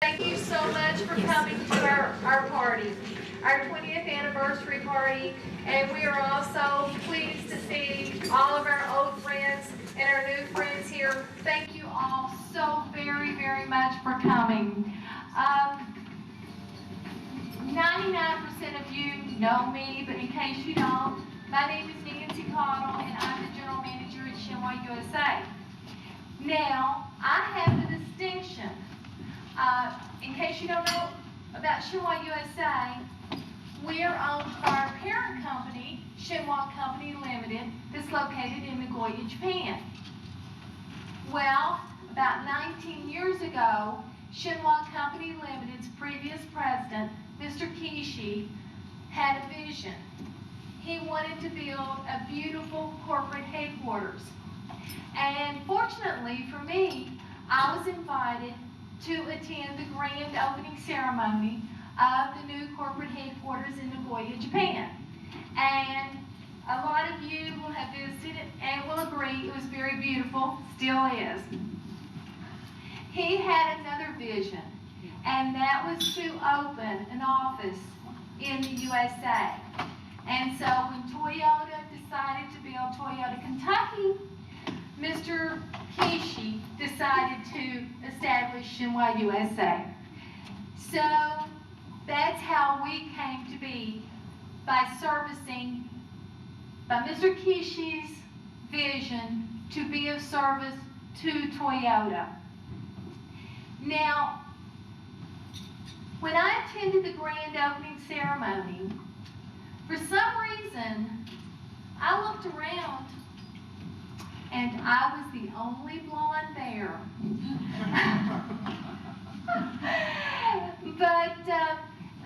Thank you so much for coming to our party, our 20th anniversary party, and we are also pleased to see all of our old friends and our new friends here. Thank you all so very, very much for coming. 99% of you know me, but in case you don't, my name is Nancy Cottle, and I'm the General Manager at Shenhua USA. Now, I have the distinction, in case you don't know about Shenhua USA, we are owned by our parent company, Shenhua Company Limited, that's located in Nagoya, Japan. Well, about 19 years ago, Shenhua Company Limited's previous president, Mr. Kishi, had a vision. He wanted to build a beautiful corporate headquarters. And fortunately for me, I was invited to attend the grand opening ceremony of the new corporate headquarters in Nagoya, Japan. And a lot of you will have visited and will agree it was very beautiful, still is. He had another vision, and that was to open an office in the USA. And so when Toyota decided to build Toyota Kentucky, Mr. Kishi decided to establish Shenhua USA. So that's how we came to be, by servicing, by Mr. Kishi's vision to be of service to Toyota. Now, when I attended the grand opening ceremony, for some reason, I looked around and I was the only blonde there.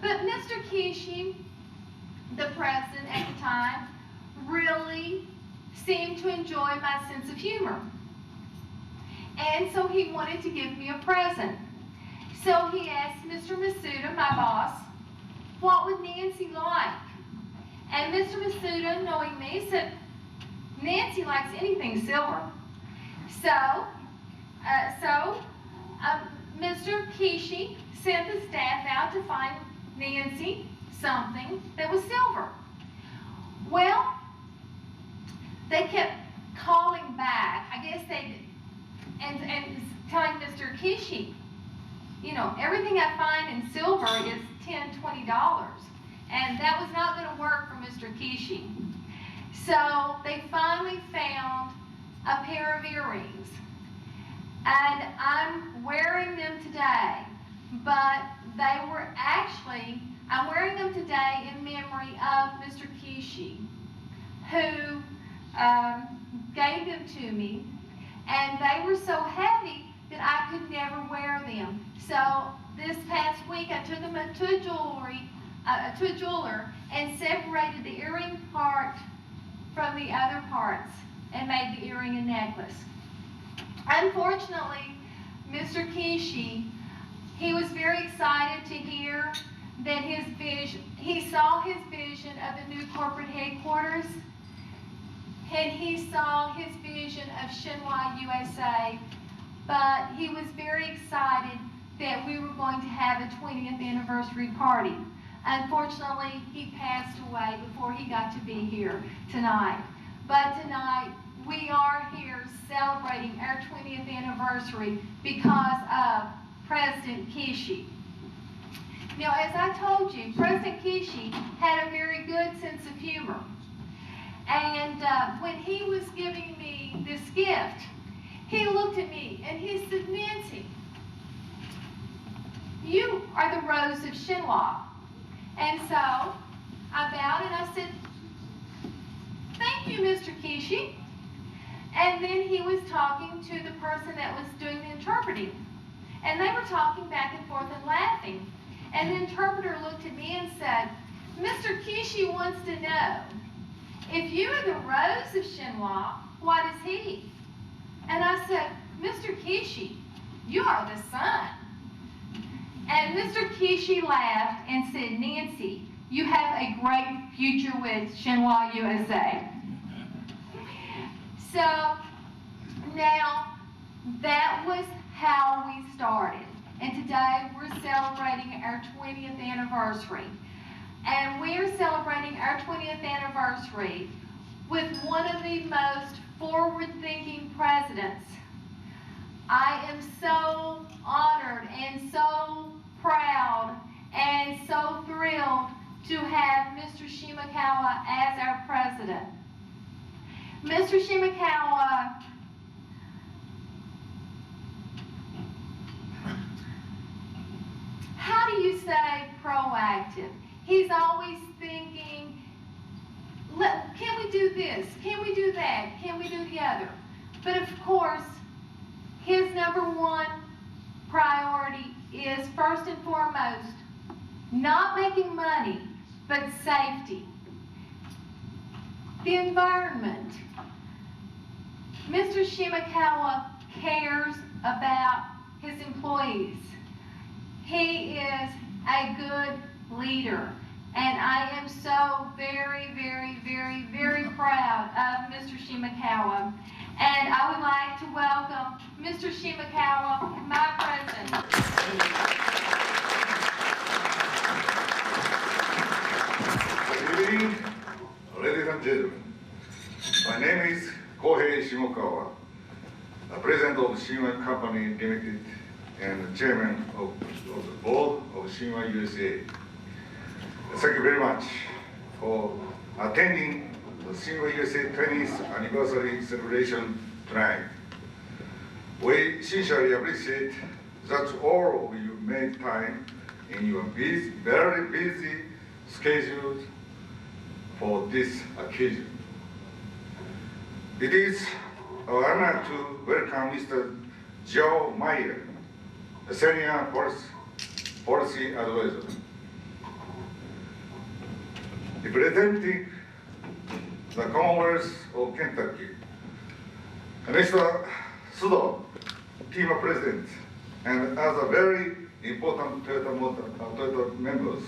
But Mr. Kishi, the president at the time, really seemed to enjoy my sense of humor. And so he wanted to give me a present. So he asked Mr. Masuda, my boss, what would Nancy like? And Mr. Masuda, knowing me, said, Nancy likes anything silver. So Mr. Kishi sent the staff out to find Nancy something that was silver. Well, they kept calling back. I guess they did. And telling Mr. Kishi, you know, everything I find in silver is $10, $20. And that was not going to work for Mr. Kishi. So they finally found a pair of earrings. And I'm wearing them today. But they were actually, I'm wearing them today in memory of Mr. Kishi, who gave them to me. And they were so heavy that I could never wear them. So this past week I took them to a jeweler and separated the earring part from the other parts and made the earring a necklace. Unfortunately, Mr. Kishi, he was very excited to hear that his vision, he saw his vision of the new corporate headquarters, and he saw his vision of Shenhua USA, but he was very excited that we were going to have a 20th anniversary party. Unfortunately, he passed away before he got to be here tonight. But tonight, we are here celebrating our 20th anniversary because of President Kishi. Now, as I told you, President Kishi had a very good sense of humor. And when he was giving me this gift, he looked at me and he said, Nancy, you are the rose of Shenhua. And so I bowed and I said, thank you, Mr. Kishi. And then he was talking to the person that was doing the interpreting. And they were talking back and forth and laughing. And the interpreter looked at me and said, Mr. Kishi wants to know, if you are the rose of Shenhua, what is he? And I said, Mr. Kishi, you are the sun. And Mr. Kishi laughed and said, Nancy, you have a great future with Shenhua USA. So now that was how we started. and today we're celebrating our 20th anniversary. And we are celebrating our 20th anniversary with one of the most forward-thinking presidents. I am so honored and so proud and so thrilled to have Mr. Shimakawa as our president. Mr. Shimakawa how do you say proactive? He's always thinking, can we do this? Can we do that? Can we do the other? But of course, his number one priority is first and foremost, not making money, but safety. The environment. Mr. Shimakawa cares about his employees. He is a good leader, and I am so very, very, very, very proud of Mr. Shimakawa. And I would like to welcome Mr. Shimakawa, my president. Good evening, ladies and gentlemen. My name is Kohei Shimokawa, president of Shinwa Company Limited and chairman of the board of Shinwa USA. Thank you very much for attending the Shinwa USA 20th anniversary celebration tonight. We sincerely appreciate that all of you made time in your very busy schedules for this occasion. It is an honor to welcome Mr. Joe Meyer, a senior policy advisor. Representing the Commonwealth of Kentucky, Mr. Sudo, team president, and other very important Toyota members,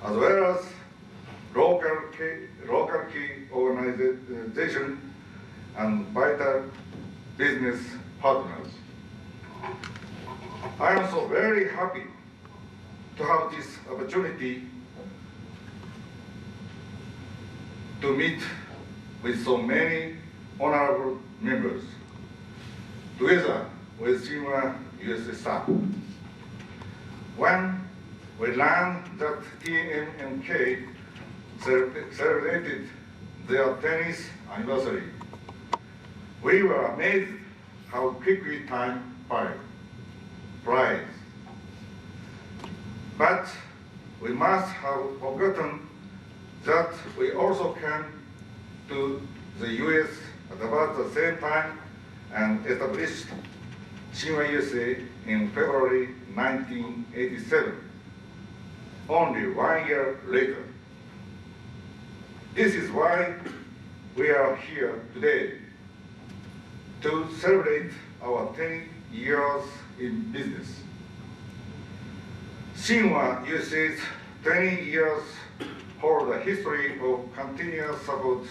as well as local key organization and vital business partners. I am so very happy to have this opportunity to meet with so many honorable members, together with Shinwa USA staff. When we learned that TMMK celebrated their 10th anniversary, we were amazed how quickly time flies. But we must have forgotten that we also came to the US at about the same time and established Shinwa USA in February 1987, only 1 year later. This is why we are here today, to celebrate our 10 years in business. Shinwa USA's 20 years hold a history of continuous support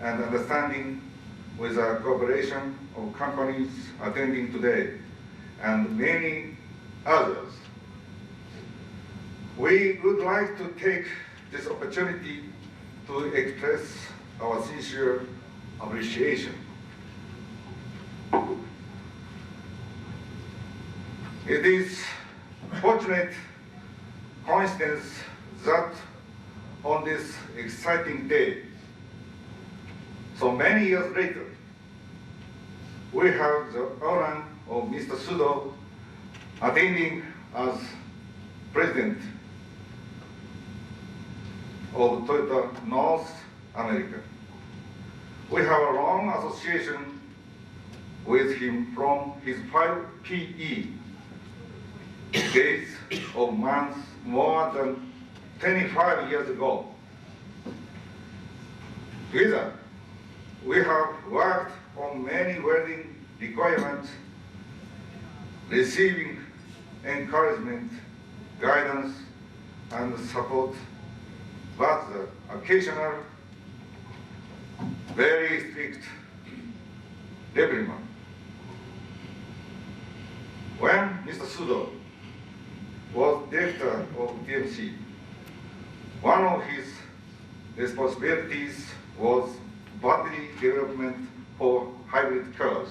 and understanding with the cooperation of companies attending today and many others. We would like to take this opportunity to express our sincere appreciation. It is fortunate coincidence that on this exciting day, so many years later, we have the honor of Mr. Sudo attending as president of Toyota North America. We have a long association with him from his 5 PE days of months more than 25 years ago. Together, we have worked on many welding requirements, receiving encouragement, guidance, and support, but the occasional, very strict reprimand. When Mr. Sudo was director of TMC, one of his responsibilities was battery development for hybrid cars.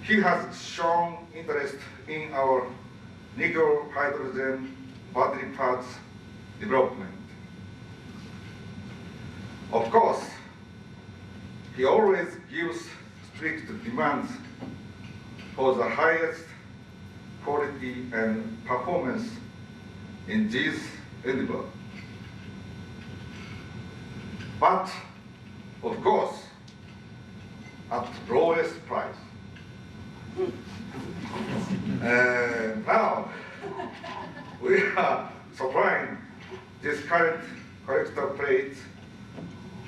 He has shown interest in our nickel hydrogen battery parts development. Of course, he always gives strict demands for the highest quality and performance in this endeavor. But, of course, at lowest price. Now, we are supplying this current collector plate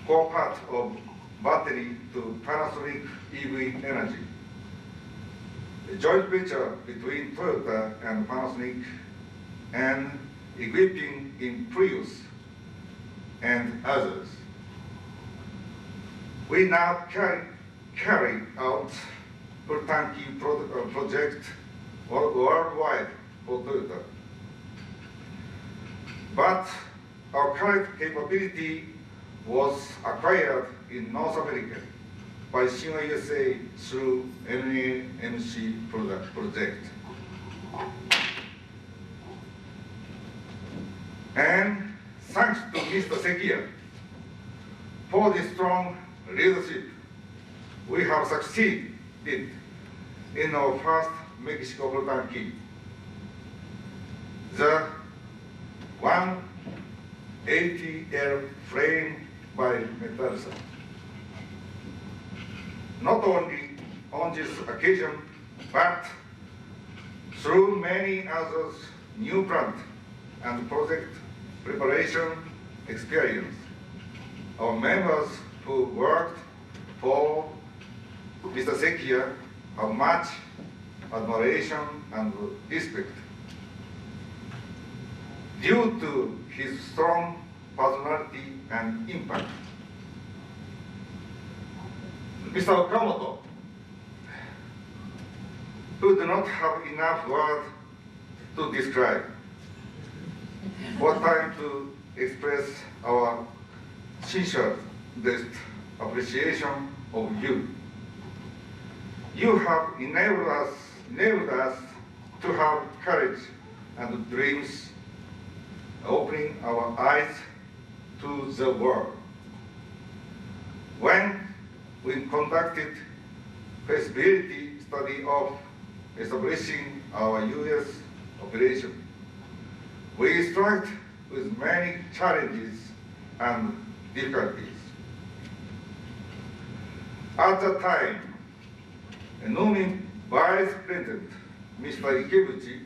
for part of battery to Panasonic EV Energy, a joint venture between Toyota and Panasonic, and equipping in Prius and others. We now carry out full tanki project worldwide for Toyota. But our current capability was acquired in North America by Shinwa USA through NAMC project. And thanks to Mr. Sekia for this strong leadership, we have succeeded in our first Mexico prototype kit. The 180L frame by Metalsa. Not only on this occasion, but through many others new plant and project preparation experience, our members who worked for Mr. Sekia have much admiration and respect. Due to his strong personality and impact. Mr. Okamoto, who do not have enough words to describe, what time to express our sincerest appreciation of you. You have enabled us to have courage and dreams, opening our eyes to the world. When we conducted feasibility study of establishing our US operation, we struggled with many challenges and difficulties. At the time, a Nomin Vice President, Mr. Ikebuchi,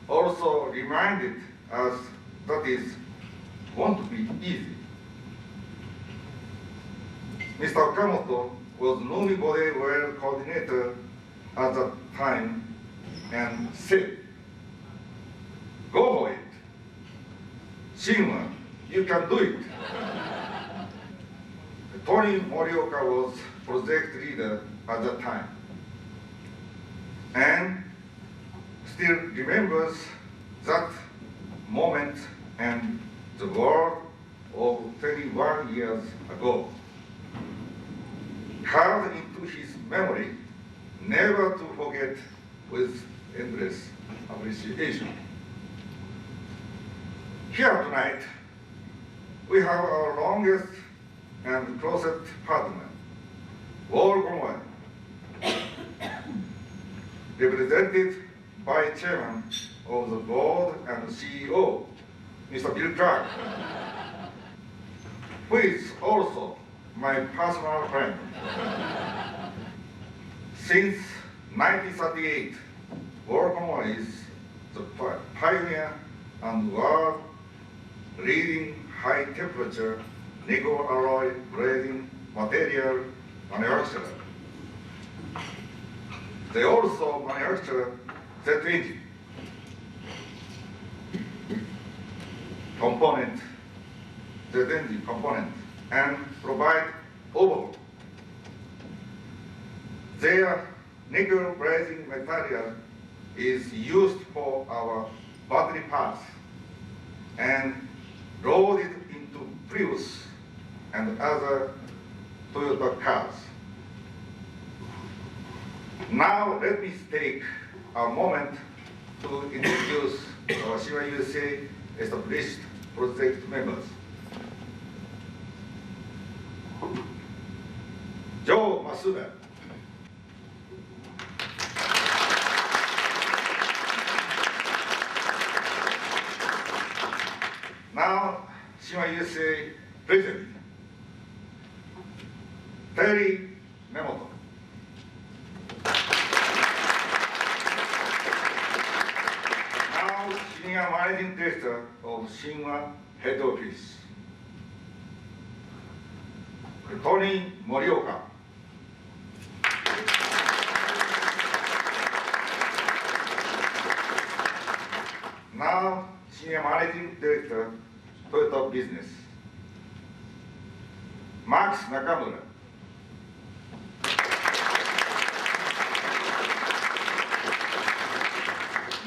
also reminded us that it won't be easy. Mr. Okamoto was Nomi Body Well coordinator at that time and said, "Go for it. Shinwa, you can do it." Tony Morioka was project leader at that time and still remembers that moment and the world of 21 years ago, carved into his memory, never to forget with endless appreciation. Here tonight, we have our longest and closest partner, Worldwide, represented by Chairman of the Board and CEO, Mr. Bill Clark, who is also my personal friend. Since 1938, Worldwide is the pioneer and world-leading high-temperature nickel alloy brazing material manufacturer. They also manufacture jet engine component, jet engine component, and provide overhaul. Their nickel brazing material is used for our battery parts and loaded into Prius and other Toyota cars. Now let me take a moment to introduce our Shima USA established project members. Joe Masuda. Now, Shima USA President, Terry Memoto. Now, Senior Managing Director of Shima Head Office, Tony Morioka. Now, Senior Managing Director, Toyota Business, Max Nakamura.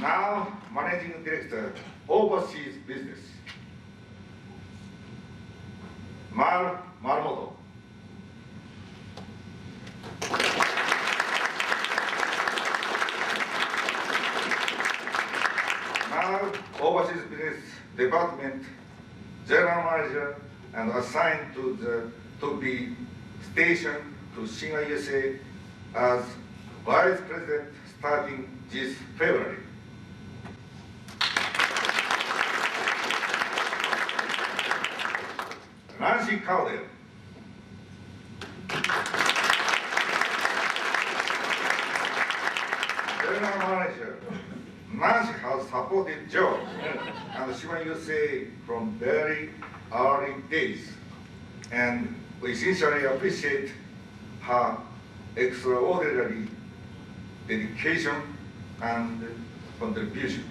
Now, Managing Director, Overseas Business, Mar Marmoto. Now, Overseas Business Department General Manager and assigned to be stationed to Shima USA as Vice President starting this February. Nancy Cowdell. General Manager. Nancy has supported Joe and Shima USA from very early days, and we sincerely appreciate her extraordinary dedication and contribution.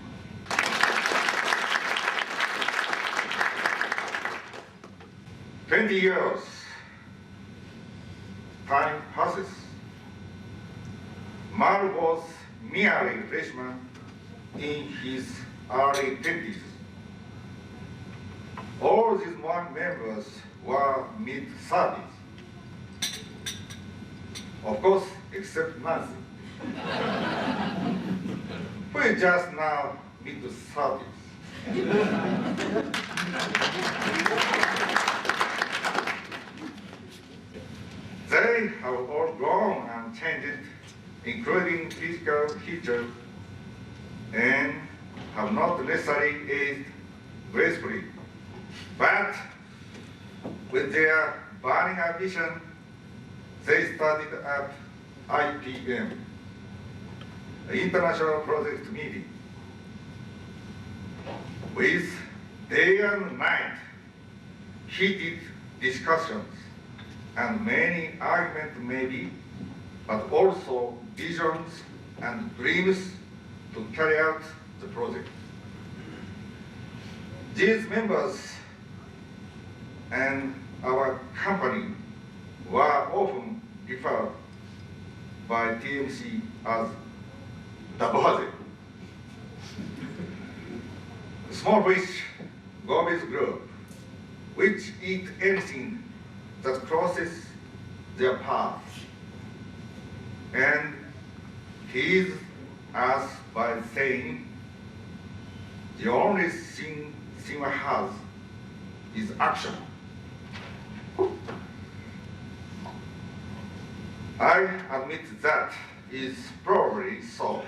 "20 years, time passes. Mal was merely a freshman in his early 20s. All these one members were mid-30s. Of course, except Nancy, who is just now mid-30s. They have all grown and changed, including physical features, and have not necessarily aged gracefully. But with their burning ambition, they started at IPM, the International Project Meeting, with day and night heated discussions and many arguments maybe, but also visions and dreams to carry out the project. These members and our company were often referred by TMC as the Boise. Small fish go with group, which eat anything that crosses their path, and tease us by saying the only thing Shima has is action. I admit that is probably so,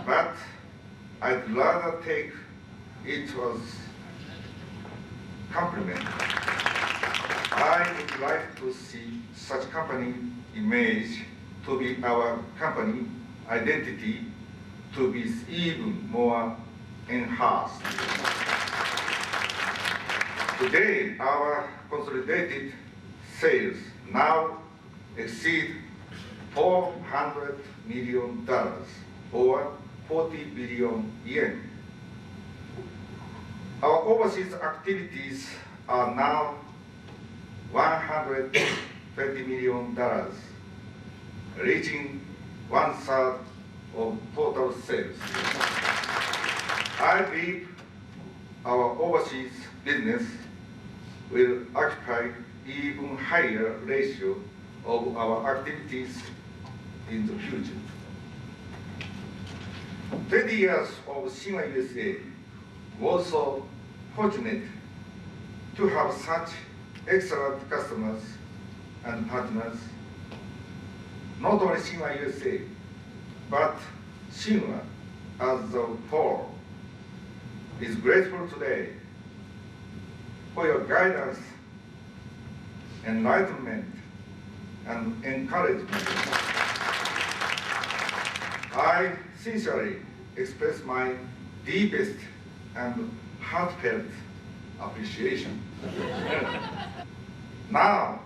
but I'd rather take it as compliment. I would like to see such company image to be our company identity to be even more enhanced. Today, our consolidated sales now exceed $400 million, or 40 billion yen. Our overseas activities are now $120 million, reaching 1/3 of total sales. I believe our overseas business will occupy even higher ratio of our activities in the future. 20 years of Shinwa USA was so fortunate to have such excellent customers and partners. Not only Shinwa USA, but Shinwa as a whole is grateful today for your guidance, enlightenment, and encouragement. I sincerely express my deepest and heartfelt appreciation. Now,